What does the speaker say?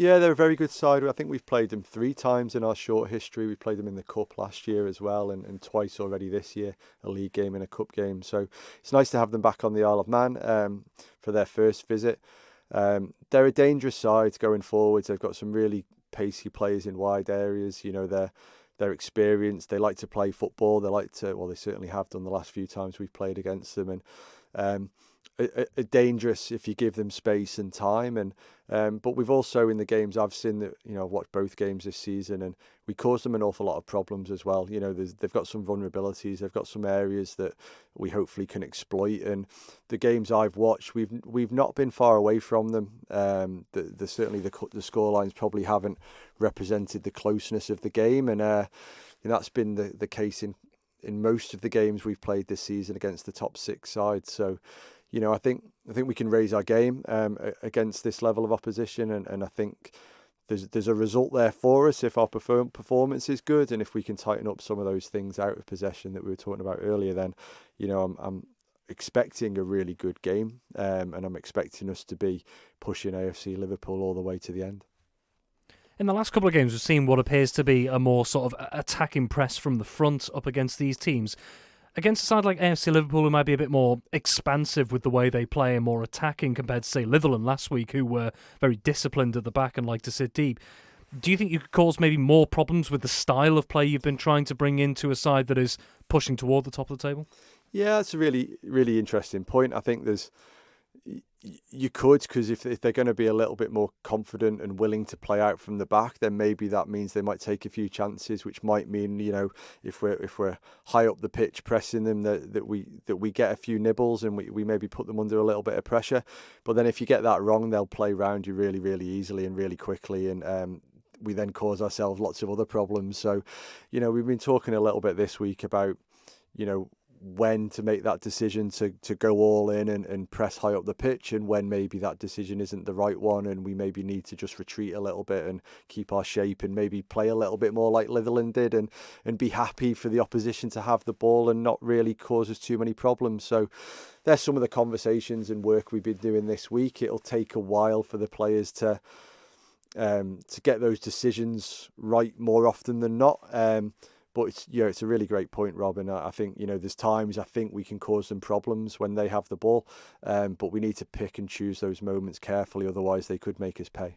Yeah, they're a very good side. I think we've played them 3 times in our short history. We played them in the Cup last year as well, and twice already this year, a league game and a cup game. So it's nice to have them back on the Isle of Man for their first visit. They're a dangerous side going forwards. They've got some really pacey players in wide areas. You know, they're experienced. They like to play football. They like to, well, they certainly have done the last few times we've played against them. And um, dangerous if you give them space and time. And but we've also in the games I've seen that, you know, I've watched both games this season, and we caused them an awful lot of problems as well. You know, they've got some vulnerabilities, they've got some areas that we hopefully can exploit. And the games I've watched, we've not been far away from them. Certainly the scorelines probably haven't represented the closeness of the game, and that's been the case in most of the games we've played this season against the top 6 sides. So, you know, I think we can raise our game against this level of opposition, and I think there's a result there for us if our performance is good, and if we can tighten up some of those things out of possession that we were talking about earlier. Then, you know, I'm expecting a really good game, and I'm expecting us to be pushing AFC Liverpool all the way to the end. In the last couple of games, we've seen what appears to be a more sort of attacking press from the front up against these teams. Against a side like AFC Liverpool, who might be a bit more expansive with the way they play and more attacking compared to, say, Litherland last week, who were very disciplined at the back and like to sit deep. Do you think you could cause maybe more problems with the style of play you've been trying to bring into a side that is pushing toward the top of the table? Yeah, that's a really, really interesting point. I think you could, because if they're going to be a little bit more confident and willing to play out from the back, then maybe that means they might take a few chances, which might mean, you know, if we're high up the pitch pressing them, that we get a few nibbles and we maybe put them under a little bit of pressure. But then if you get that wrong, they'll play around you really, really easily and really quickly, and we then cause ourselves lots of other problems. So, you know, we've been talking a little bit this week about, you know, when to make that decision to go all in and press high up the pitch, and when maybe that decision isn't the right one, and we maybe need to just retreat a little bit and keep our shape and maybe play a little bit more like Litherland did, and be happy for the opposition to have the ball and not really cause us too many problems. So there's some of the conversations and work we've been doing this week. It'll take a while for the players to get those decisions right more often than not. But it's a really great point, Robin. I think, you know, there's times I think we can cause them problems when they have the ball, but we need to pick and choose those moments carefully, otherwise they could make us pay.